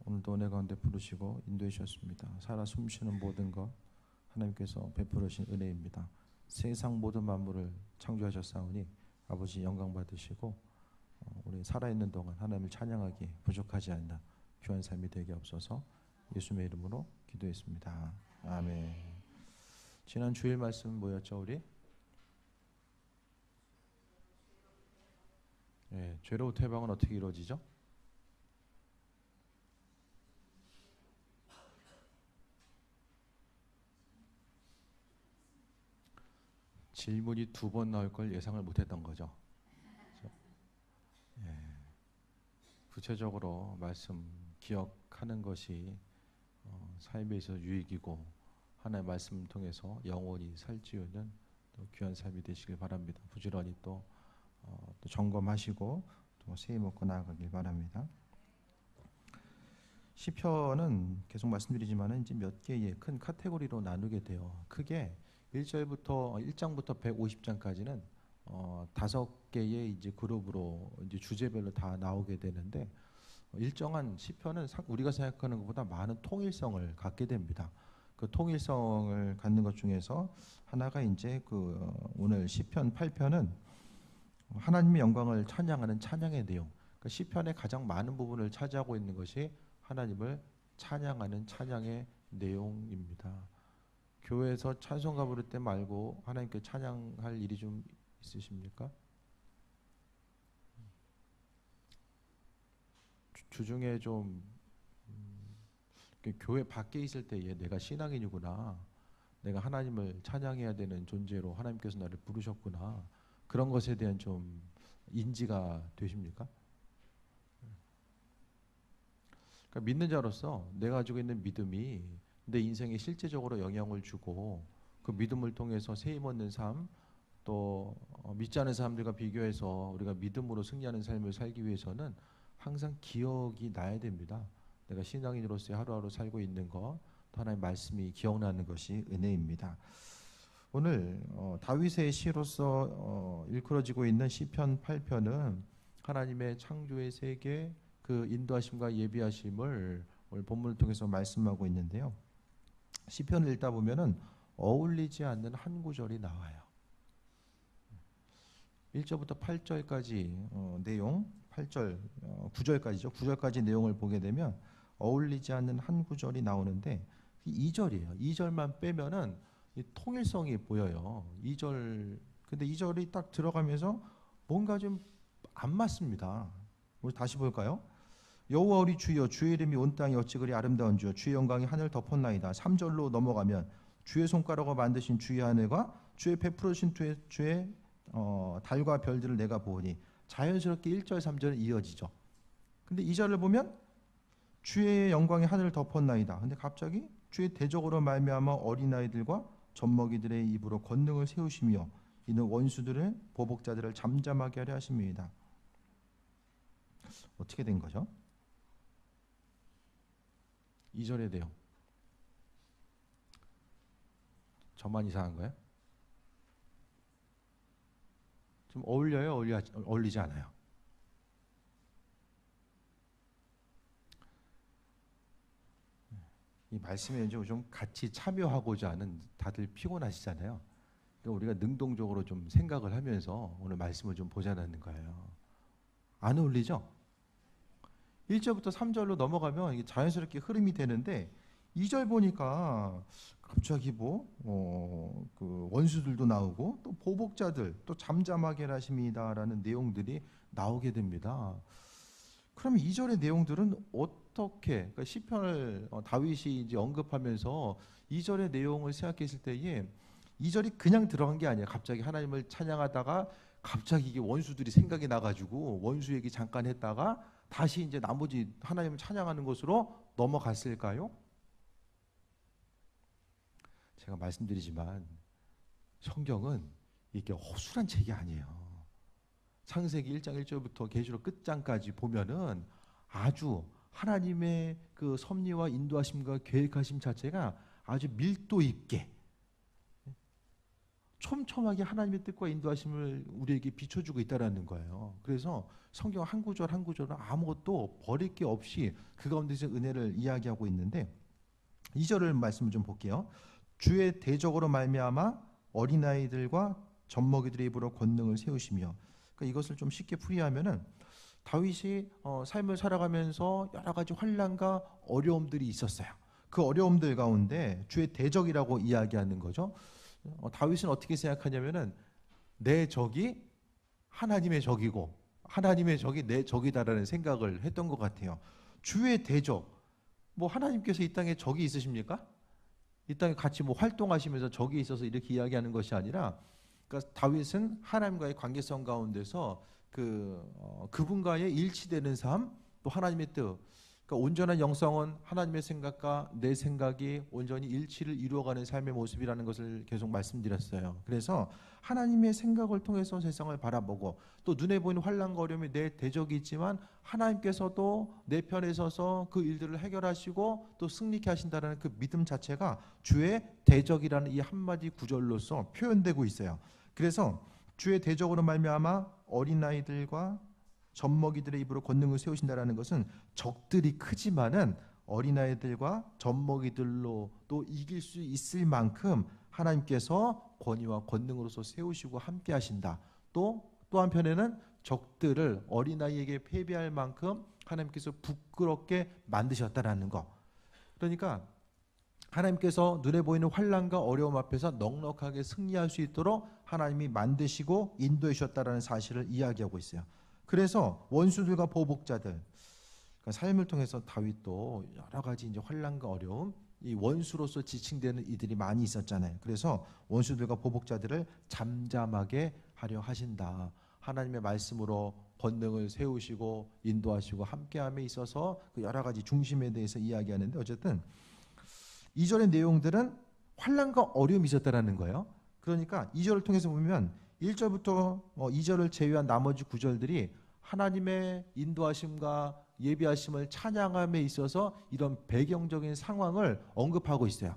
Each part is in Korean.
오늘도 은혜 가운데 부르시고 인도해 주셨습니다. 살아 숨쉬는 모든 것 하나님께서 베풀으신 은혜입니다. 세상 모든 만물을 창조하셨사오니 아버지 영광 받으시고 우리 살아있는 동안 하나님을 찬양하기에 부족하지 않나 귀한 삶이 되게 없어서 예수님의 이름으로 기도했습니다. 아멘. 지난 주일 말씀 뭐였죠 우리? 죄로부터 해방은 어떻게 이루어지죠? 질문이 2번 나올 걸 예상을 못했던 거죠. 그렇죠? 구체적으로 말씀 기억하는 것이 삶에 있어서 유익이고 하나님의 말씀을 통해서 영원히 살지우는 또 귀한 삶이 되시길 바랍니다. 부지런히 또 점검하시고 또 새해 먹고 나아가길 바랍니다. 시편은 계속 말씀드리지만 이제 몇 개의 큰 카테고리로 나누게 돼요. 크게 1장부터 150장까지는 5개의 이제 그룹으로 이제 주제별로 다 나오게 되는데 일정한 시편은 우리가 생각하는 것보다 많은 통일성을 갖게 됩니다. 그 통일성을 갖는 것 중에서 하나가 이제 오늘 시편 8편은 하나님의 영광을 찬양하는 찬양의 내용. 그러니까 시편의 가장 많은 부분을 차지하고 있는 것이 하나님을 찬양하는 찬양의 내용입니다. 교회에서 찬송가 부를 때 말고 하나님께 찬양할 일이 좀 있으십니까? 주중에 좀 교회 밖에 있을 때에 내가 신앙인이구나, 내가 하나님을 찬양해야 되는 존재로 하나님께서 나를 부르셨구나, 그런 것에 대한 좀 인지가 되십니까? 그러니까 믿는 자로서 내가 가지고 있는 믿음이 내 인생에 실제적으로 영향을 주고 그 믿음을 통해서 새 힘 얻는 삶, 또 믿지 않은 사람들과 비교해서 우리가 믿음으로 승리하는 삶을 살기 위해서는 항상 기억이 나야 됩니다. 내가 신앙인으로서의 하루하루 살고 있는 것, 또 하나님의 말씀이 기억나는 것이 은혜입니다. 오늘 다윗의 시로서 일컬어지고 있는 시편 8편은 하나님의 창조의 세계, 그 인도하심과 예비하심을 오늘 본문을 통해서 말씀하고 있는데요. 시편을 읽다 보면은 어울리지 않는 한 구절이 나와요. 1절부터 8절까지 내용, 8절, 9절까지죠. 9절까지 내용을 보게 되면 어울리지 않는 한 구절이 나오는데 2절이에요. 2절만 빼면은 이 통일성이 보여요. 2절, 근데 2절이 딱 들어가면서 뭔가 좀 안 맞습니다. 우리 다시 볼까요? 여호와 우리 주여, 주의 이름이 온 땅이 어찌 그리 아름다운 주여, 주의 영광이 하늘 덮었나이다. 3절로 넘어가면 주의 손가락으로 만드신 주의 하늘과 주의 베풀으신 주의 달과 별들을 내가 보니, 자연스럽게 1절 3절은 이어지죠. 근데 2절을 보면 주의 영광이 하늘을 덮었나이다. 근데 갑자기 주의 대적으로 말미암아 어린아이들과 젖먹이들의 입으로 권능을 세우시며 이는 원수들의 보복자들을 잠잠하게 하려 하십니다. 어떻게 된 거죠? 2절의 내용 저만 이상한 거예요? 좀 어울려요? 어울리지 않아요? 이 말씀에 좀 같이 참여하고자 하는 다들 피곤하시잖아요. 그러니까 우리가 능동적으로 좀 생각을 하면서 오늘 말씀을 좀 보자는 거예요. 안 어울리죠? 1절부터 3절로 넘어가면 이게 자연스럽게 흐름이 되는데 2절 보니까 갑자기 그 원수들도 나오고 또 보복자들, 또 잠잠하게 하십니다라는 내용들이 나오게 됩니다. 그럼 2절의 내용들은 어떻게, 그러니까 시편을 다윗이 이제 언급하면서 2절의 내용을 생각했을 때에 2절이 그냥 들어간 게 아니에요. 갑자기 하나님을 찬양하다가 갑자기 이게 원수들이 생각이 나가지고 원수 얘기 잠깐 했다가 다시 이제 나머지 하나님을 찬양하는 것으로 넘어갔을까요? 제가 말씀드리지만 성경은 이게 허술한 책이 아니에요. 창세기 1장 1절부터 계시록 끝장까지 보면은 아주 하나님의 그 섭리와 인도하심과 계획하심 자체가 아주 밀도 있게 촘촘하게 하나님의 뜻과 인도하심을 우리에게 비춰주고 있다라는 거예요. 그래서 성경 한 구절 한 구절은 아무것도 버릴 게 없이 그 가운데서 은혜를 이야기하고 있는데 2절을 말씀을 좀 볼게요. 주의 대적으로 말미암아 어린아이들과 젖먹이들의 입으로 권능을 세우시며, 그러니까 이것을 좀 쉽게 풀이하면은 다윗이 삶을 살아가면서 여러 가지 환난과 어려움들이 있었어요. 그 어려움들 가운데 주의 대적이라고 이야기하는 거죠. 다윗은 어떻게 생각하냐면은 내 적이 하나님의 적이고 하나님의 적이 내 적이다라는 생각을 했던 것 같아요. 주의 대적, 뭐 하나님께서 이 땅에 적이 있으십니까? 이 땅에 같이 뭐 활동하시면서 적이 있어서 이렇게 이야기하는 것이 아니라, 그러니까 다윗은 하나님과의 관계성 가운데서 그분과의 일치되는 삶, 또 하나님의 뜻, 그러니까 온전한 영성은 하나님의 생각과 내 생각이 온전히 일치를 이루어가는 삶의 모습이라는 것을 계속 말씀드렸어요. 그래서 하나님의 생각을 통해서 세상을 바라보고, 또 눈에 보이는 환난과 어려움이 내 대적이 있지만 하나님께서도 내 편에 서서 그 일들을 해결하시고 또 승리케 하신다는 그 믿음 자체가 주의 대적이라는 이 한마디 구절로서 표현되고 있어요. 그래서 주의 대적으로 말미암아 어린아이들과 젖먹이들의 입으로 권능을 세우신다라는 것은 적들이 크지만은 어린아이들과 젖먹이들로 또 이길 수 있을 만큼 하나님께서 권위와 권능으로서 세우시고 함께 하신다. 또 한편에는 적들을 어린아이에게 패배할 만큼 하나님께서 부끄럽게 만드셨다라는 거. 그러니까 하나님께서 눈에 보이는 환난과 어려움 앞에서 넉넉하게 승리할 수 있도록 하나님이 만드시고 인도해 주셨다라는 사실을 이야기하고 있어요. 그래서 원수들과 보복자들, 그러니까 삶을 통해서 다윗도 여러 가지 이제 환난과 어려움, 이 원수로서 지칭되는 이들이 많이 있었잖아요. 그래서 원수들과 보복자들을 잠잠하게 하려 하신다. 하나님의 말씀으로 권능을 세우시고 인도하시고 함께함에 있어서 그 여러 가지 중심에 대해서 이야기하는데, 어쨌든 2절의 내용들은 환난과 어려움이 있었다라는 거예요. 그러니까 2절을 통해서 보면 1절부터 2절을 제외한 나머지 구절들이 하나님의 인도하심과 예비하심을 찬양함에 있어서 이런 배경적인 상황을 언급하고 있어요.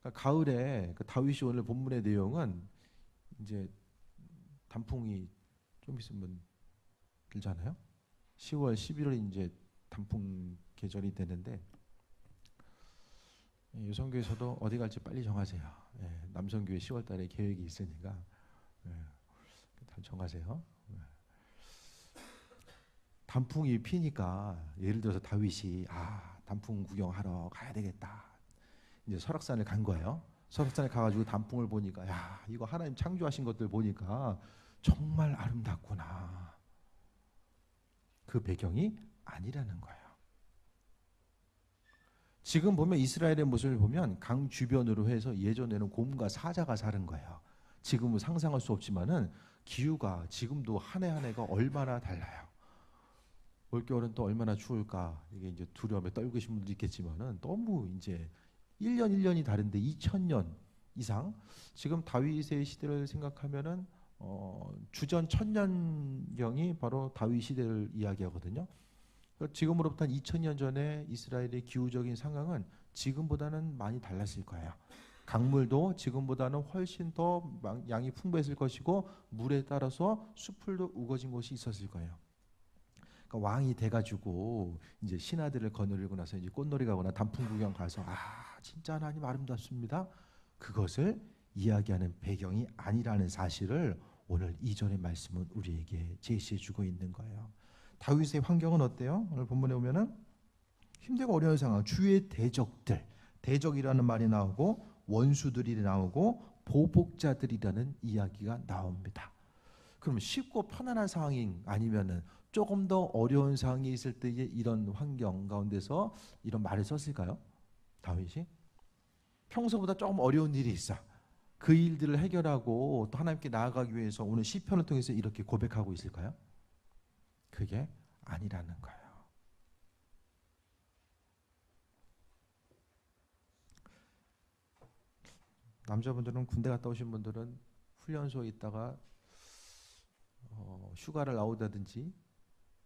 그러니까 가을에 그 다윗이 오늘 본문의 내용은 이제 단풍이 좀 있으면 들잖아요. 10월, 11월이 이제 단풍 계절이 되는데, 여성교회에서도 어디 갈지 빨리 정하세요. 남성교회 10월 달에 계획이 있으니까 다 정하세요. 단풍이 피니까 예를 들어서 다윗이 단풍 구경하러 가야 되겠다. 이제 설악산을 간 거예요. 설악산에 가가지고 단풍을 보니까 이거 하나님 창조하신 것들 보니까 정말 아름답구나. 그 배경이 아니라는 거예요. 지금 보면 이스라엘의 모습을 보면 강 주변으로 해서 예전에는 곰과 사자가 사는 거예요. 지금은 상상할 수 없지만은 기후가 지금도 한 해 한 해가 얼마나 달라요. 올겨울은 또 얼마나 추울까, 이게 이제 두려움에 떨고 계신 분도 있겠지만은 너무 이제 1년 1년이 다른데 2000년 이상, 지금 다윗의 시대를 생각하면은 주전 1000년경이 바로 다윗 시대를 이야기하거든요. 지금으로부터 한 2000년 전에 이스라엘의 기후적인 상황은 지금보다는 많이 달랐을 거예요. 강물도 지금보다는 훨씬 더 양이 풍부했을 것이고, 물에 따라서 수풀도 우거진 곳이 있었을 거예요. 그러니까 왕이 돼가지고 이제 신하들을 거느리고 나서 이제 꽃놀이 가거나 단풍 구경 가서 진짜 하나님 아름답습니다. 그것을 이야기하는 배경이 아니라는 사실을 오늘 2절의 말씀은 우리에게 제시해주고 있는 거예요. 다윗의 환경은 어때요? 오늘 본문에 보면은 힘들고 어려운 상황, 주의 대적들, 대적이라는 말이 나오고 원수들이 나오고 보복자들이라는 이야기가 나옵니다. 그럼 쉽고 편안한 상황이 아니면은 조금 더 어려운 상황이 있을 때에 이런 환경 가운데서 이런 말을 썼을까요? 다윗이 평소보다 조금 어려운 일이 있어. 그 일들을 해결하고 또 하나님께 나아가기 위해서 오늘 시편을 통해서 이렇게 고백하고 있을까요? 그게 아니라는 거예요. 남자분들은 군대 갔다 오신 분들은 훈련소에 있다가 휴가를 나오다든지,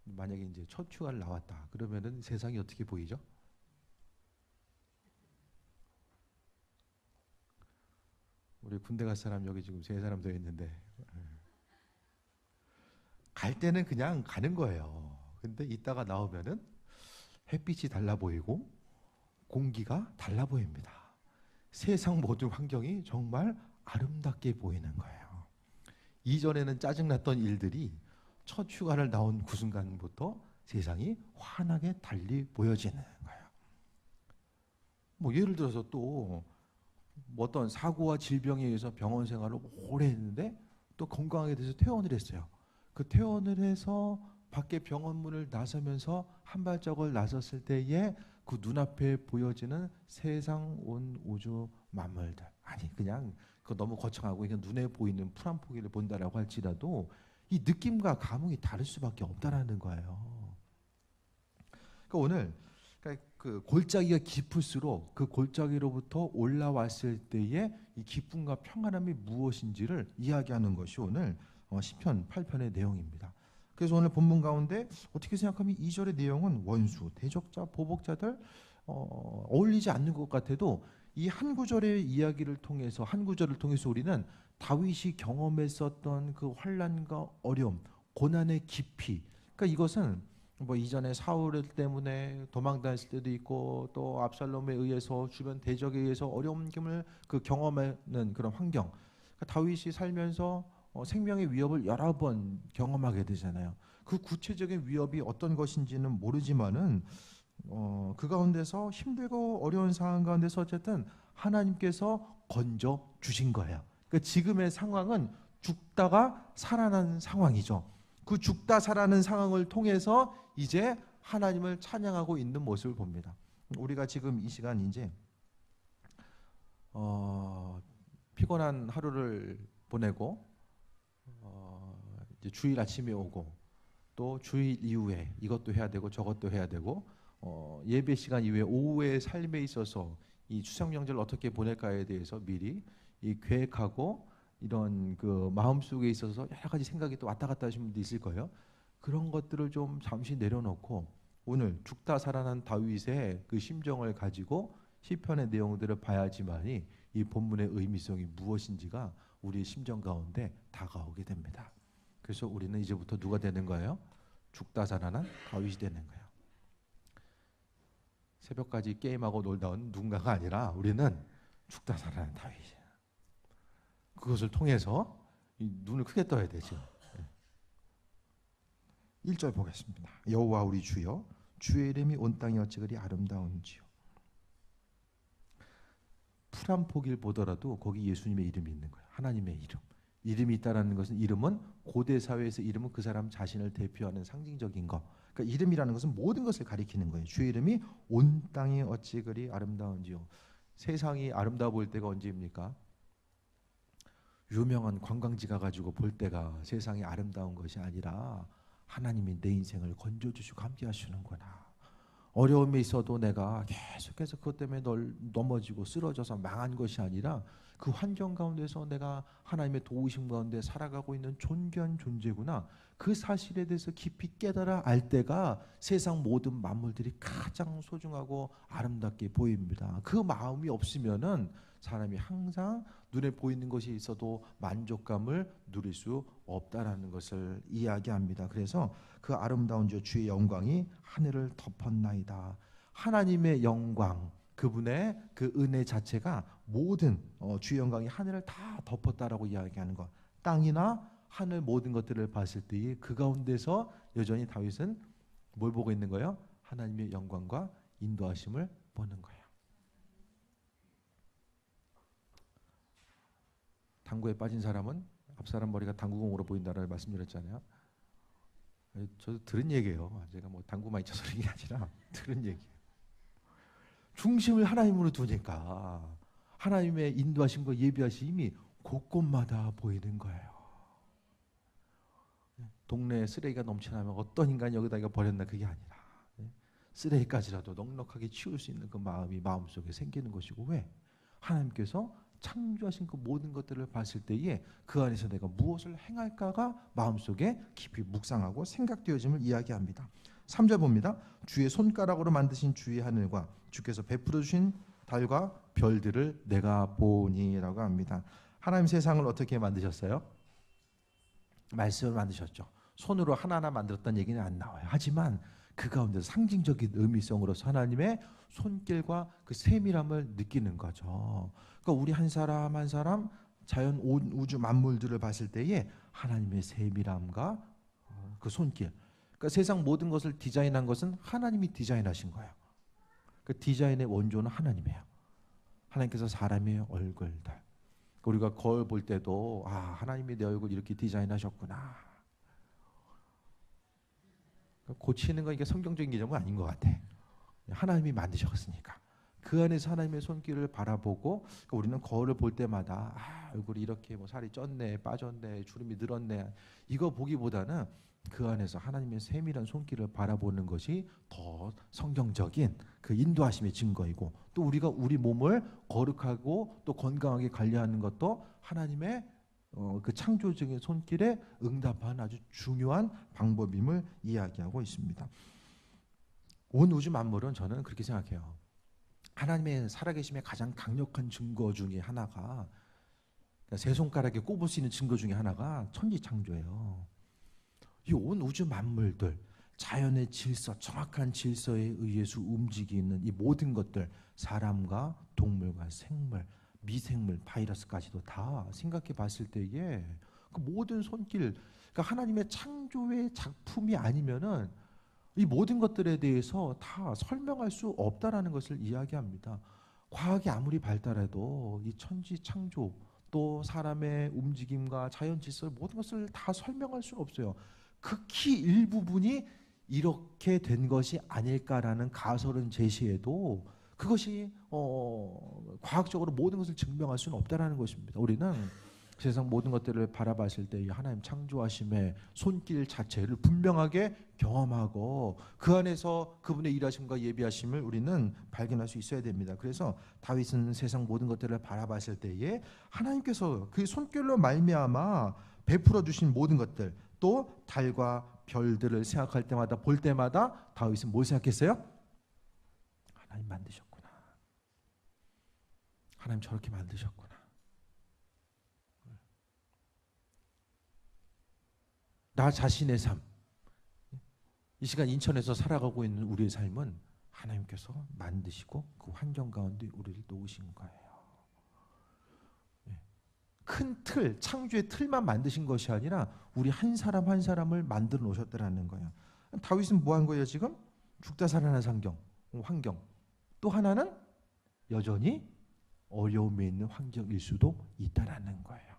만약에 이제 첫 휴가를 나왔다 그러면은 세상이 어떻게 보이죠? 우리 군대 갈 사람 여기 지금 3사람 더 있는데 갈 때는 그냥 가는 거예요. 근데 이따가 나오면은 햇빛이 달라 보이고 공기가 달라 보입니다. 세상 모든 환경이 정말 아름답게 보이는 거예요. 이전에는 짜증났던 일들이 첫 휴가를 나온 그 순간부터 세상이 환하게 달리 보여지는 거예요. 뭐 예를 들어서 또 뭐 어떤 사고와 질병에 의해서 병원 생활을 오래 했는데 또 건강하게 돼서 퇴원을 했어요. 그 퇴원을 해서 밖에 병원 문을 나서면서 한 발짝을 나섰을 때에 그 눈앞에 보여지는 세상 온 우주 만물들, 아니 그냥 그 너무 거창하고 그냥 눈에 보이는 풀 한 포기를 본다라고 할지라도 이 느낌과 감흥이 다를 수밖에 없다라는 거예요. 그러니까 오늘 그 골짜기가 깊을수록 그 골짜기로부터 올라왔을 때의 이 기쁨과 평안함이 무엇인지를 이야기하는 것이 오늘 시편 8편의 내용입니다. 그래서 오늘 본문 가운데 어떻게 생각하면 2절의 내용은 원수, 대적자, 보복자들 어울리지 않는 것 같아도 이 한 구절의 이야기를 통해서 한 구절을 통해서 우리는 다윗이 경험했었던 그 환난과 어려움, 고난의 깊이, 그러니까 이것은 뭐 이전에 사울 때문에 도망다녔을 때도 있고 또 압살롬에 의해서 주변 대적에 의해서 어려움을 그 경험하는 그런 환경, 그러니까 다윗이 살면서 생명의 위협을 여러 번 경험하게 되잖아요. 그 구체적인 위협이 어떤 것인지는 모르지만은 그 가운데서 힘들고 어려운 상황 가운데서 어쨌든 하나님께서 건져 주신 거예요. 그러니까 지금의 상황은 죽다가 살아난 상황이죠. 그 죽다 살아난 상황을 통해서 이제 하나님을 찬양하고 있는 모습을 봅니다. 우리가 지금 이 시간 이제 피곤한 하루를 보내고 이제 주일 아침에 오고 또 주일 이후에 이것도 해야 되고 저것도 해야 되고 예배 시간 이후에 오후의 삶에 있어서 이 추석 명절을 어떻게 보낼까에 대해서 미리 이 계획하고 이런 그 마음속에 있어서 여러 가지 생각이 또 왔다 갔다 하시는 분도 있을 거예요. 그런 것들을 좀 잠시 내려놓고 오늘 죽다 살아난 다윗의 그 심정을 가지고 시편의 내용들을 봐야지만이 이 본문의 의미성이 무엇인지가 우리의 심정 가운데 다가오게 됩니다. 그래서 우리는 이제부터 누가 되는 거예요? 죽다 살아난 다윗이 되는 거예요. 새벽까지 게임하고 놀던 누군가가 아니라 우리는 죽다 살아난 다윗이에요. 그것을 통해서 이 눈을 크게 떠야 되죠. 1절 보겠습니다. 여호와 우리 주여, 주의 이름이 온 땅에 어찌 그리 아름다운지요. 풀 한 포기를 보더라도 거기 예수님의 이름이 있는 거예요. 하나님의 이름. 이름이 있다라는 것은, 이름은 고대 사회에서 이름은 그 사람 자신을 대표하는 상징적인 것. 그러니까 이름이라는 것은 모든 것을 가리키는 거예요. 주의 이름이 온 땅에 어찌 그리 아름다운지요. 세상이 아름다워 보일 때가 언제입니까? 유명한 관광지 가가지고 볼 때가 세상이 아름다운 것이 아니라 하나님이 내 인생을 건져주시고 함께 하시는구나. 어려움이 있어도 내가 계속해서 그것 때문에 넘어지고 쓰러져서 망한 것이 아니라 그 환경 가운데서 내가 하나님의 도우심 가운데 살아가고 있는 존귀한 존재구나. 그 사실에 대해서 깊이 깨달아 알 때가 세상 모든 만물들이 가장 소중하고 아름답게 보입니다. 그 마음이 없으면은 사람이 항상 눈에 보이는 것이 있어도 만족감을 누릴 수 없다라는 것을 이야기합니다. 그래서 그 아름다운 주의 영광이 하늘을 덮었나이다. 하나님의 영광, 그분의 그 은혜 자체가 모든 주의 영광이 하늘을 다 덮었다라고 이야기하는 것. 땅이나 하늘 모든 것들을 봤을 때에 그 가운데서 여전히 다윗은 뭘 보고 있는 거예요? 하나님의 영광과 인도하심을 보는 거예요. 당구에 빠진 사람은 앞사람 머리가 당구공으로 보인다라고 말씀드렸잖아요. 저도 들은 얘기예요. 제가 뭐 당구만 쳐서 그런 게 아니라 들은 얘기예요. 중심을 하나님으로 두니까 하나님의 인도하심과 예비하심이 곳곳마다 보이는 거예요. 동네에 쓰레기가 넘쳐나면 어떤 인간이 여기다 이거 버렸나, 그게 아니라 쓰레기까지라도 넉넉하게 치울 수 있는 그 마음이 마음속에 생기는 것이고, 왜? 하나님께서 창조하신 그 모든 것들을 봤을 때에 그 안에서 내가 무엇을 행할까가 마음속에 깊이 묵상하고 생각되어짐을 이야기합니다. 3절 봅니다. 주의 손가락으로 만드신 주의 하늘과 주께서 베풀어 주신 달과 별들을 내가 보니라고 합니다. 하나님 세상을 어떻게 만드셨어요? 말씀을 만드셨죠. 손으로 하나하나 만들었다는 얘기는 안 나와요. 하지만 그 가운데 상징적인 의미성으로서 하나님의 손길과 그 세밀함을 느끼는 거죠. 그러니까 우리 한 사람 한 사람 자연 온 우주 만물들을 봤을 때에 하나님의 세밀함과 그 손길. 그러니까 세상 모든 것을 디자인한 것은 하나님이 디자인하신 거예요. 그 디자인의 원조는 하나님이에요. 하나님께서 사람의 얼굴 달. 우리가 거울 볼 때도 하나님이 내 얼굴 이렇게 디자인하셨구나. 고치는 건 이게 성경적인 개념은 아닌 것 같아. 하나님이 만드셨으니까. 그 안에서 하나님의 손길을 바라보고 그러니까 우리는 거울을 볼 때마다 얼굴이 이렇게 뭐 살이 쪘네, 빠졌네, 주름이 늘었네 이거 보기보다는 그 안에서 하나님의 세밀한 손길을 바라보는 것이 더 성경적인 그 인도하심의 증거이고 또 우리가 우리 몸을 거룩하고 또 건강하게 관리하는 것도 하나님의 그 창조적인 손길에 응답하는 아주 중요한 방법임을 이야기하고 있습니다. 온 우주 만물은 저는 그렇게 생각해요. 하나님의 살아계심의 가장 강력한 증거 중에 하나가 세 손가락에 꼽을 수 있는 증거 중에 하나가 천지창조예요. 이 온 우주 만물들, 자연의 질서, 정확한 질서에 의해서 움직이는 이 모든 것들, 사람과 동물과 생물, 미생물, 바이러스까지도 다 생각해 봤을 때에 그 모든 손길, 그러니까 하나님의 창조의 작품이 아니면은 이 모든 것들에 대해서 다 설명할 수 없다라는 것을 이야기합니다. 과학이 아무리 발달해도 이 천지 창조 또 사람의 움직임과 자연 질서 모든 것을 다 설명할 수는 없어요. 극히 일부분이 이렇게 된 것이 아닐까라는 가설은 제시해도 그것이 과학적으로 모든 것을 증명할 수는 없다라는 것입니다. 우리는 세상 모든 것들을 바라봤을 때 하나님 창조하심의 손길 자체를 분명하게 경험하고 그 안에서 그분의 일하심과 예비하심을 우리는 발견할 수 있어야 됩니다. 그래서 다윗은 세상 모든 것들을 바라봤을 때에 하나님께서 그 손길로 말미암아 베풀어 주신 모든 것들 또 달과 별들을 생각할 때마다 볼 때마다 다윗은 뭘 생각했어요? 하나님 만드셨구나. 하나님 저렇게 만드셨구나. 나 자신의 삶, 이 시간 인천에서 살아가고 있는 우리의 삶은 하나님께서 만드시고 그 환경 가운데 우리를 놓으신 거예요. 큰 틀, 창조의 틀만 만드신 것이 아니라 우리 한 사람 한 사람을 만들어 놓으셨다는 거예요. 다윗은 뭐 한 거예요 지금? 죽다 살아난 환경. 또 하나는 여전히 어려움에 있는 환경일 수도 있다라는 거예요.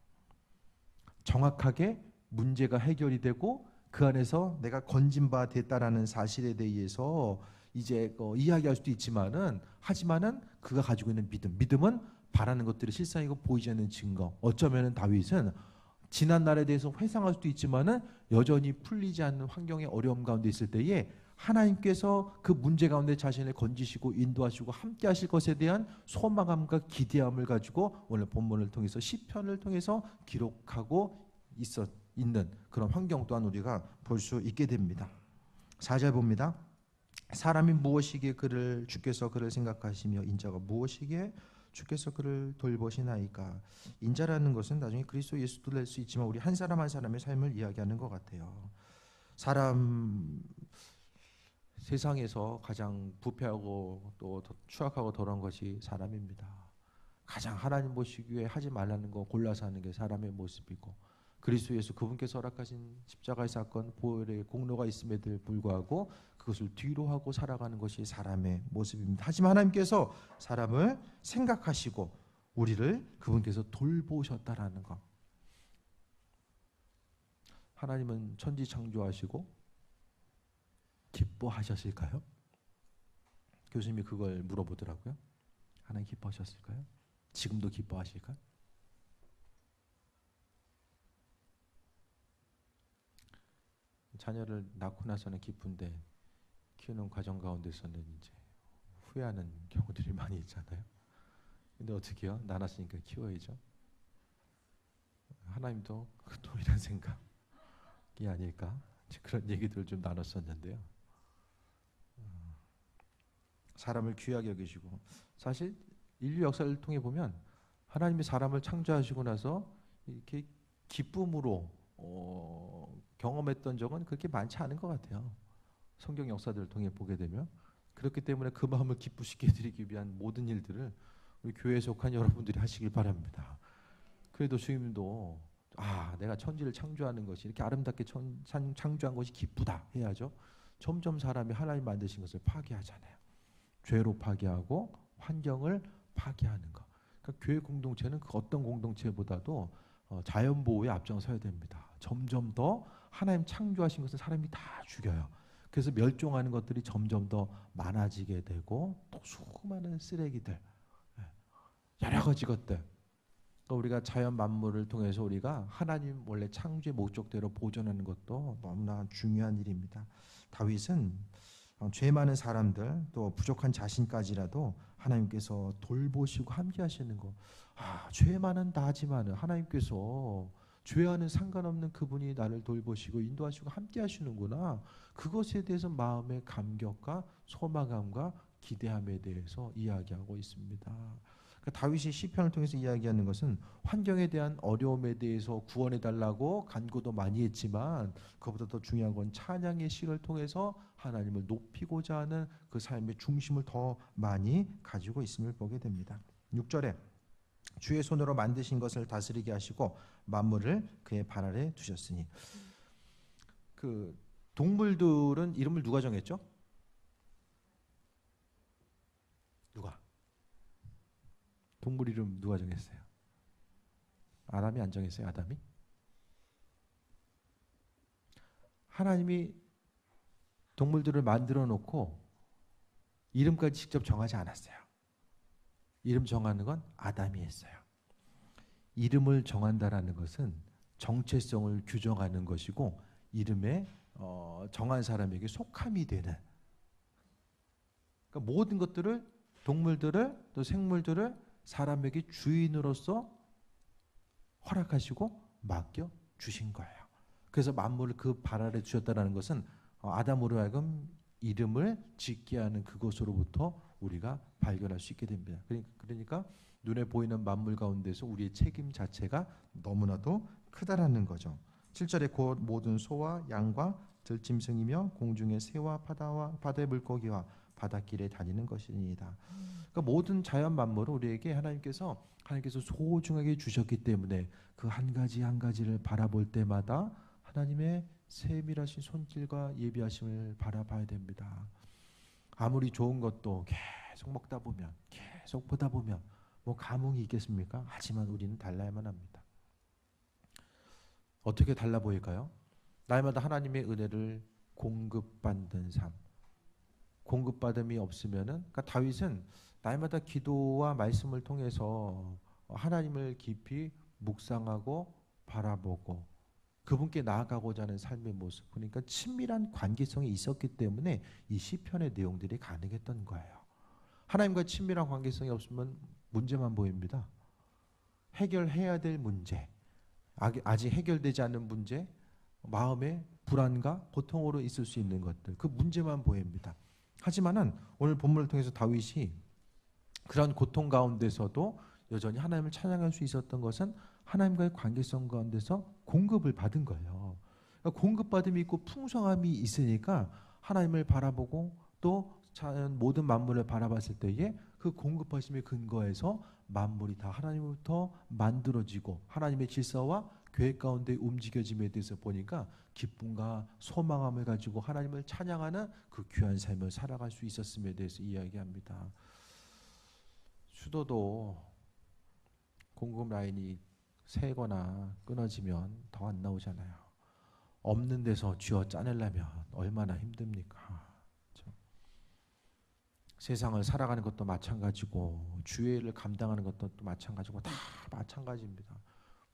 정확하게 문제가 해결이 되고 그 안에서 내가 건진 바 됐다라는 사실에 대해서 이제 이야기할 수도 있지만은 하지만은 그가 가지고 있는 믿음은 바라는 것들이 실상이고 보이지 않는 증거. 어쩌면은 다윗은 지난 날에 대해서 회상할 수도 있지만은 여전히 풀리지 않는 환경의 어려움 가운데 있을 때에 하나님께서 그 문제 가운데 자신을 건지시고 인도하시고 함께 하실 것에 대한 소망함과 기대함을 가지고 오늘 본문을 통해서 시편을 통해서 기록하고 있는 그런 환경 또한 우리가 볼 수 있게 됩니다. 4절 봅니다. 사람이 무엇이기에 주께서 그를 생각하시며 인자가 무엇이기에 주께서 그를 돌보시나이까. 인자라는 것은 나중에 그리스도 예수도 될 수 있지만 우리 한 사람 한 사람의 삶을 이야기하는 것 같아요. 세상에서 가장 부패하고 또 추악하고 더러운 것이 사람입니다. 가장 하나님 보시기에 하지 말라는 거 골라서 하는 게 사람의 모습이고 그리스도 예수 그분께서 허락하신 십자가의 사건 보혈의 공로가 있음에도 불구하고 그것을 뒤로 하고 살아가는 것이 사람의 모습입니다. 하지만 하나님께서 사람을 생각하시고 우리를 그분께서 돌보셨다라는 것. 하나님은 천지 창조하시고 기뻐하셨을까요? 교수님이 그걸 물어보더라고요. 하나님 기뻐하셨을까요? 지금도 기뻐하실까요? 자녀를 낳고 나서는 기쁜데 키우는 과정 가운데서는 이제 후회하는 경우들이 많이 있잖아요. 근데 어떻게 해요? 낳았으니까 키워야죠. 하나님도 또 이런 생각이 아닐까? 그런 얘기들을 좀 나눴었는데요. 사람을 귀하게 여기시고 사실 인류 역사를 통해 보면 하나님이 사람을 창조하시고 나서 이렇게 기쁨으로 경험했던 적은 그렇게 많지 않은 것 같아요. 성경 역사들을 통해 보게 되면. 그렇기 때문에 그 마음을 기쁘시게 해드리기 위한 모든 일들을 우리 교회에 속한 여러분들이 하시길 바랍니다. 그래도 주님도 내가 천지를 창조하는 것이 이렇게 아름답게 창조한 것이 기쁘다 해야죠. 점점 사람이 하나님 만드신 것을 파괴하잖아요. 죄로 파괴하고 환경을 파괴하는 것. 그러니까 교회 공동체는 그 어떤 공동체보다도 자연 보호에 앞장서야 됩니다. 점점 더 하나님 창조하신 것을 사람이 다 죽여요. 그래서 멸종하는 것들이 점점 더 많아지게 되고 또 수많은 쓰레기들, 여러 가지 것들. 우리가 자연 만물을 통해서 우리가 하나님 원래 창조의 목적대로 보존하는 것도 너무나 중요한 일입니다. 다윗은 죄 많은 사람들 또 부족한 자신까지라도 하나님께서 돌보시고 함께 하시는 거. 죄 많은 나지만은 하나님께서 죄와는 상관없는 그분이 나를 돌보시고 인도하시고 함께 하시는구나. 그것에 대해서 마음의 감격과 소망감과 기대함에 대해서 이야기하고 있습니다. 다윗이 시편을 통해서 이야기하는 것은 환경에 대한 어려움에 대해서 구원해 달라고 간구도 많이 했지만 그보다 더 중요한 건 찬양의 시를 통해서 하나님을 높이고자 하는 그 삶의 중심을 더 많이 가지고 있음을 보게 됩니다. 6절에 주의 손으로 만드신 것을 다스리게 하시고 만물을 그의 발 아래 두셨으니. 그 동물들은 이름을 누가 정했죠? 누가? 동물 이름 누가 정했어요? 아담이 안 정했어요? 아담이? 하나님이 동물들을 만들어 놓고 이름까지 직접 정하지 않았어요. 이름 정하는 건 아담이 했어요. 이름을 정한다라는 것은 정체성을 규정하는 것이고 이름에 정한 사람에게 속함이 되는, 그러니까 모든 것들을, 동물들을 또 생물들을 사람에게 주인으로서 허락하시고 맡겨 주신 거예요. 그래서 만물을 그 발 아래 주셨다는 것은 아담으로 하여금 이름을 짓게 하는 그것으로부터 우리가 발견할 수 있게 됩니다. 그러니까 눈에 보이는 만물 가운데서 우리의 책임 자체가 너무나도 크다라는 거죠. 7절에 곧 모든 소와 양과 들짐승이며 공중의 새와 바다의 물고기와 바닷길에 다니는 것이니이다. 그러니까 모든 자연 만물을 우리에게 하나님께서 소중하게 주셨기 때문에 그 한 가지 한 가지를 바라볼 때마다 하나님의 세밀하신 손길과 예비하심을 바라봐야 됩니다. 아무리 좋은 것도 계속 먹다 보면, 계속 보다 보면 뭐 감흥이 있겠습니까? 하지만 우리는 달라야만 합니다. 어떻게 달라 보일까요? 날마다 하나님의 은혜를 공급받는 삶. 공급받음이 없으면은, 그러니까 다윗은 날마다 기도와 말씀을 통해서 하나님을 깊이 묵상하고 바라보고 그분께 나아가고자 하는 삶의 모습, 그러니까 친밀한 관계성이 있었기 때문에 이 시편의 내용들이 가능했던 거예요. 하나님과 친밀한 관계성이 없으면 문제만 보입니다. 해결해야 될 문제, 아직 해결되지 않은 문제, 마음의 불안과 고통으로 있을 수 있는 것들, 그 문제만 보입니다. 하지만은 오늘 본문을 통해서 다윗이 그런 고통 가운데서도 여전히 하나님을 찬양할 수 있었던 것은 하나님과의 관계성 가운데서 공급을 받은 거예요. 그러니까 공급받음이 있고 풍성함이 있으니까 하나님을 바라보고 또 자연 모든 만물을 바라봤을 때에 그 공급하심의 근거에서 만물이 다 하나님으로부터 만들어지고 하나님의 질서와 계획 가운데 움직여짐에 대해서 보니까 기쁨과 소망함을 가지고 하나님을 찬양하는 그 귀한 삶을 살아갈 수 있었음에 대해서 이야기합니다. 수도도 공급 라인이 새거나 끊어지면 더 안 나오잖아요. 없는 데서 쥐어 짜내려면 얼마나 힘듭니까? 그렇죠? 세상을 살아가는 것도 마찬가지고 주의를 감당하는 것도 또 마찬가지고 다 마찬가지입니다.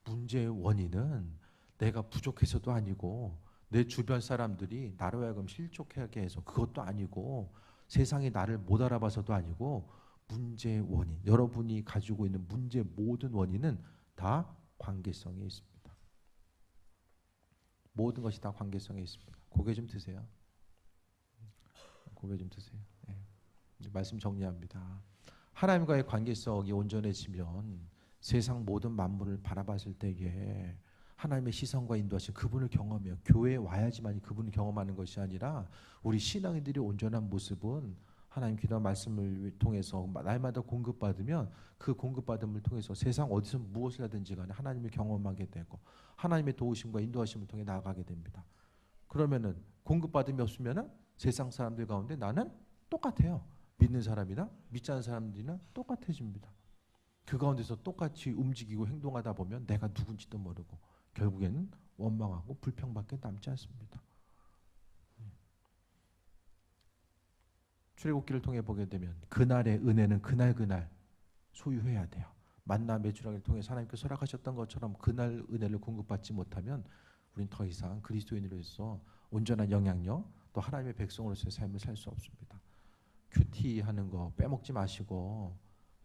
문제의 원인은 내가 부족해서도 아니고 내 주변 사람들이 나로 하여금 실족하게 해서 그것도 아니고 세상이 나를 못 알아봐서도 아니고 문제의 원인, 여러분이 가지고 있는 문제의 모든 원인은 다 관계성에 있습니다. 모든 것이 다 관계성에 있습니다. 고개 좀 드세요. 고개 좀 드세요. 네. 말씀 정리합니다. 하나님과의 관계성이 온전해지면 세상 모든 만물을 바라봤을 때에 하나님의 시선과 인도하신 그분을 경험해요. 교회에 와야지만 그분을 경험하는 것이 아니라 우리 신앙인들이 온전한 모습은 하나님 기도와 말씀을 통해서 날마다 공급받으면 그 공급받음을 통해서 세상 어디서 무엇을 하든지 간에 하나님을 경험하게 되고 하나님의 도우심과 인도하심을 통해 나아가게 됩니다. 그러면은 공급받음이 없으면은 세상 사람들 가운데 나는 똑같아요. 믿는 사람이나 믿지 않는 사람들이나 똑같아집니다. 그 가운데서 똑같이 움직이고 행동하다 보면 내가 누군지도 모르고 결국에는 원망하고 불평밖에 남지 않습니다. 출애굽기를 통해 보게 되면 그날의 은혜는 그날 소유해야 돼요. 만나 매주라기를 통해 하나님께서 허락하셨던 것처럼 그날 은혜를 공급받지 못하면 우린 더 이상 그리스도인으로서 온전한 영향력 또 하나님의 백성으로서의 삶을 살 수 없습니다. 큐티하는 거 빼먹지 마시고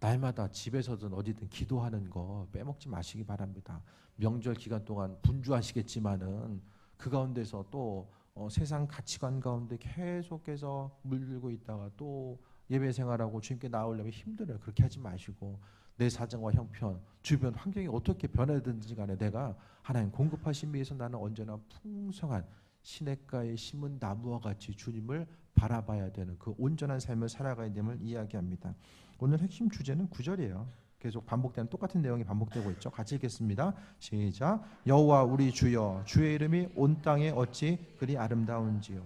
날마다 집에서든 어디든 기도하는 거 빼먹지 마시기 바랍니다. 명절 기간 동안 분주하시겠지만은 그 가운데서 또 세상 가치관 가운데 계속해서 물들고 있다가 또 예배 생활하고 주님께 나오려면 힘들어요. 그렇게 하지 마시고 내 사정과 형편, 주변 환경이 어떻게 변하든지 간에 내가 하나님 공급하신 위해서 나는 언제나 풍성한 시냇가에 심은 나무와 같이 주님을 바라봐야 되는 그 온전한 삶을 살아가야 됨을 이야기합니다. 오늘 핵심 주제는 9절이에요. 계속 반복되는 똑같은 내용이 반복되고 있죠. 같이 읽겠습니다. 시작. 여호와 우리 주여 주의 이름이 온 땅에 어찌 그리 아름다운지요.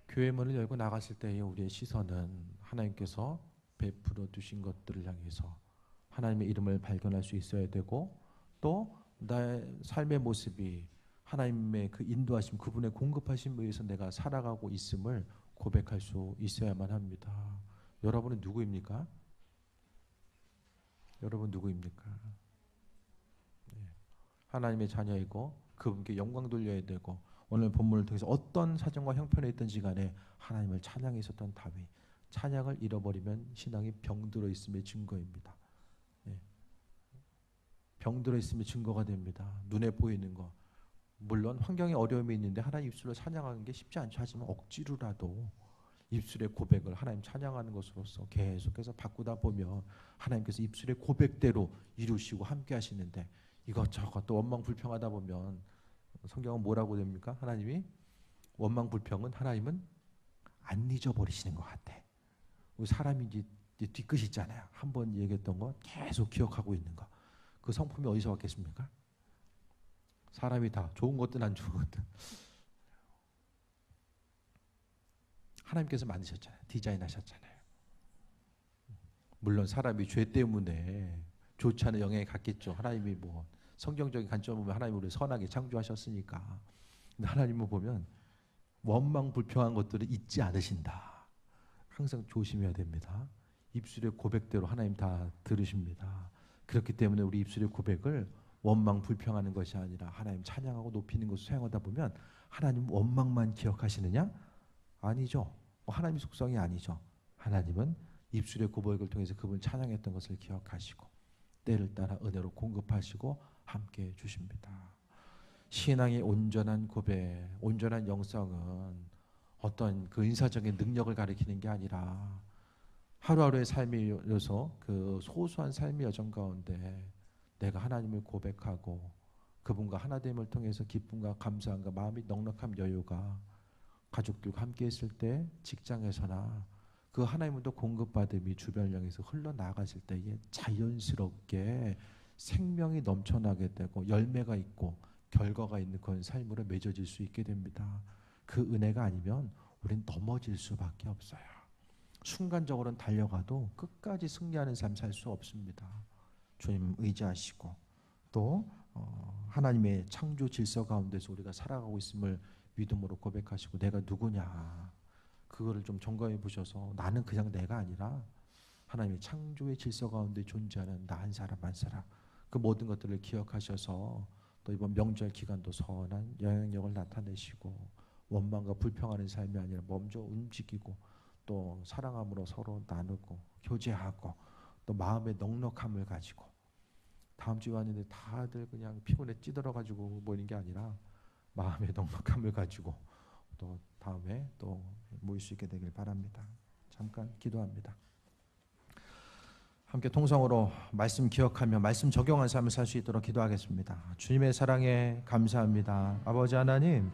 교회 문을 열고 나갔을 때의 우리의 시선은 하나님께서 베풀어 두신 것들을 향해서 하나님의 이름을 발견할 수 있어야 되고 또 나의 삶의 모습이 하나님의 그 인도하심 그분의 공급하심 위해서 내가 살아가고 있음을 고백할 수 있어야만 합니다. 여러분은 누구입니까? 여러분 누구입니까? 네. 하나님의 자녀이고 그분께 영광 돌려야 되고 오늘 본문을 통해서 어떤 사정과 형편에 있든지 간에 하나님을 찬양했었던 다윗 찬양을 잃어버리면 신앙이 병들어 있음의 증거입니다. 네. 병들어 있음의 증거가 됩니다. 눈에 보이는 거 물론 환경에 어려움이 있는데 하나님 입술로 찬양하는 게 쉽지 않죠. 하지만 억지로라도 입술의 고백을 하나님 찬양하는 것으로서 계속해서 바꾸다 보면 하나님께서 입술의 고백대로 이루시고 함께 하시는데 이것저것 또 원망 불평하다 보면 성경은 뭐라고 됩니까? 하나님이 원망 불평은 하나님은 안 잊어버리시는 것 같아. 우리 사람이 이제 뒤끝이 있잖아요. 한번 얘기했던 거 계속 기억하고 있는 거. 그 성품이 어디서 왔겠습니까? 사람이 다 좋은 것든 안 좋은 것든 하나님께서 만드셨잖아요. 디자인하셨잖아요. 물론 사람이 죄 때문에 좋지 않은 영향이 갔겠죠. 하나님이 뭐 성경적인 관점을 보면 하나님이 우리를 선하게 창조하셨으니까. 근데 하나님을 보면 원망 불평한 것들을 잊지 않으신다. 항상 조심해야 됩니다. 입술의 고백대로 하나님 다 들으십니다. 그렇기 때문에 우리 입술의 고백을 원망 불평하는 것이 아니라 하나님 찬양하고 높이는 것을 사용하다 보면 하나님 원망만 기억하시느냐? 아니죠. 하나님의 속성이 아니죠. 하나님은 입술의 고백을 통해서 그분을 찬양했던 것을 기억하시고 때를 따라 은혜로 공급하시고 함께해 주십니다. 신앙의 온전한 고백, 온전한 영성은 어떤 그 인사적인 능력을 가리키는 게 아니라 하루하루의 삶이어서 그 소소한 삶의 여정 가운데 내가 하나님을 고백하고 그분과 하나됨을 통해서 기쁨과 감사함과 마음이 넉넉함 여유가 가족들과 함께 있을 때 직장에서나 그 하나님으로부터 공급받음이 주변을 향해서 흘러나가실 때에 자연스럽게 생명이 넘쳐나게 되고 열매가 있고 결과가 있는 그런 삶으로 맺어질 수 있게 됩니다. 그 은혜가 아니면 우린 넘어질 수밖에 없어요. 순간적으로는 달려가도 끝까지 승리하는 삶 살 수 없습니다. 주님 의지하시고 또 하나님의 창조 질서 가운데서 우리가 살아가고 있음을 믿음으로 고백하시고 내가 누구냐 그거를 좀 점검해 보셔서 나는 그냥 내가 아니라 하나님의 창조의 질서 가운데 존재하는 나 한 사람 한 사람 그 모든 것들을 기억하셔서 또 이번 명절 기간도 선한 영향력을 나타내시고 원망과 불평하는 삶이 아니라 먼저 움직이고 또 사랑함으로 서로 나누고 교제하고 또 마음의 넉넉함을 가지고 다음 주에 왔는데 다들 그냥 피곤에 찌들어가지고 모이는 게 아니라 마음의 넉넉함을 가지고 또 다음에 또 모일 수 있게 되길 바랍니다. 잠깐 기도합니다. 함께 통성으로 말씀 기억하며 말씀 적용한 삶을 살 수 있도록 기도하겠습니다. 주님의 사랑에 감사합니다. 아버지 하나님,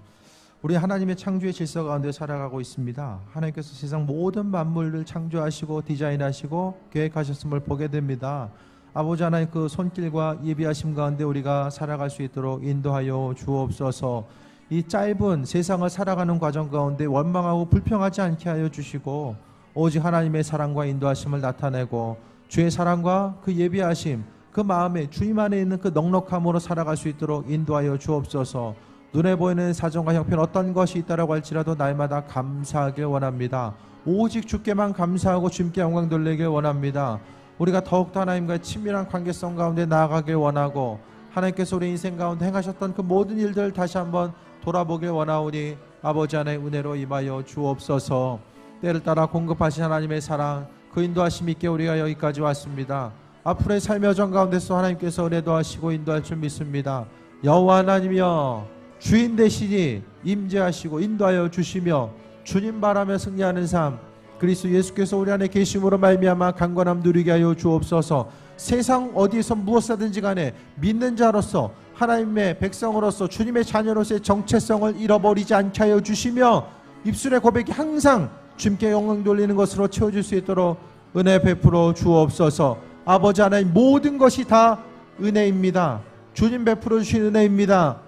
우리 하나님의 창조의 질서 가운데 살아가고 있습니다. 하나님께서 세상 모든 만물을 창조하시고 디자인하시고 계획하셨음을 보게 됩니다. 아버지 하나님, 그 손길과 예비하심 가운데 우리가 살아갈 수 있도록 인도하여 주옵소서. 이 짧은 세상을 살아가는 과정 가운데 원망하고 불평하지 않게 하여 주시고, 오직 하나님의 사랑과 인도하심을 나타내고 주의 사랑과 그 예비하심, 그 마음에 주님 안에 있는 그 넉넉함으로 살아갈 수 있도록 인도하여 주옵소서. 눈에 보이는 사정과 형편 어떤 것이 있다라고 할지라도 날마다 감사하길 원합니다. 오직 주께만 감사하고 주님께 영광 돌리길 원합니다. 우리가 더욱더 하나님과의 친밀한 관계성 가운데 나아가길 원하고, 하나님께서 우리 인생 가운데 행하셨던 그 모든 일들을 다시 한번 돌아보길 원하오니 아버지 하나님의 은혜로 임하여 주옵소서. 때를 따라 공급하신 하나님의 사랑, 그 인도하심 있게 우리가 여기까지 왔습니다. 앞으로의 삶의 여정 가운데서 하나님께서 은혜도 하시고 인도할 줄 믿습니다. 여호와 하나님이여, 주인 되시니 임재하시고 인도하여 주시며 주님 바라며 승리하는 삶, 그리스도 예수께서 우리 안에 계심으로 말미암아 강건함 누리게 하여 주옵소서. 세상 어디에서 무엇이든지 간에 믿는 자로서, 하나님의 백성으로서, 주님의 자녀로서의 정체성을 잃어버리지 않게 하여 주시며 입술의 고백이 항상 주님께 영광 돌리는 것으로 채워줄 수 있도록 은혜 베풀어 주옵소서. 아버지 하나님, 모든 것이 다 은혜입니다. 주님 베풀어 주신 은혜입니다.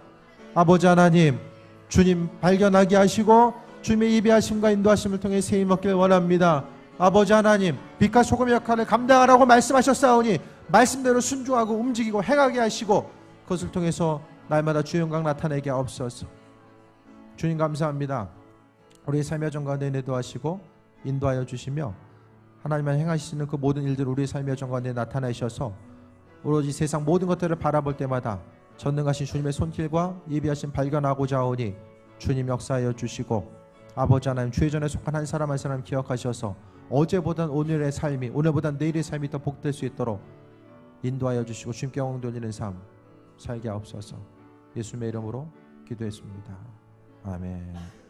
아버지 하나님, 주님 발견하게 하시고 주님의 예비하심과 인도하심을 통해 세임 얻길 원합니다. 아버지 하나님, 빛과 소금의 역할을 감당하라고 말씀하셨사오니 말씀대로 순종하고 움직이고 행하게 하시고 그것을 통해서 날마다 주의 영광 나타내게 하옵소서. 주님 감사합니다. 우리의 삶의 여정 가운데 은혜도 하시고 인도하여 주시며 하나님만 행하시는 그 모든 일들 우리의 삶의 여정 가운데 나타내셔서 오로지 세상 모든 것들을 바라볼 때마다 전능하신 주님의 손길과 예비하신 발견하고자 하오니 주님 역사하여 주시고, 아버지 하나님, 주의 전에 속한 한 사람 한 사람 기억하셔서 어제보단 오늘의 삶이, 오늘보단 내일의 삶이 더 복될 수 있도록 인도하여 주시고 주님께 영광 돌리는 삶 살게 하옵소서. 예수님의 이름으로 기도했습니다. 아멘.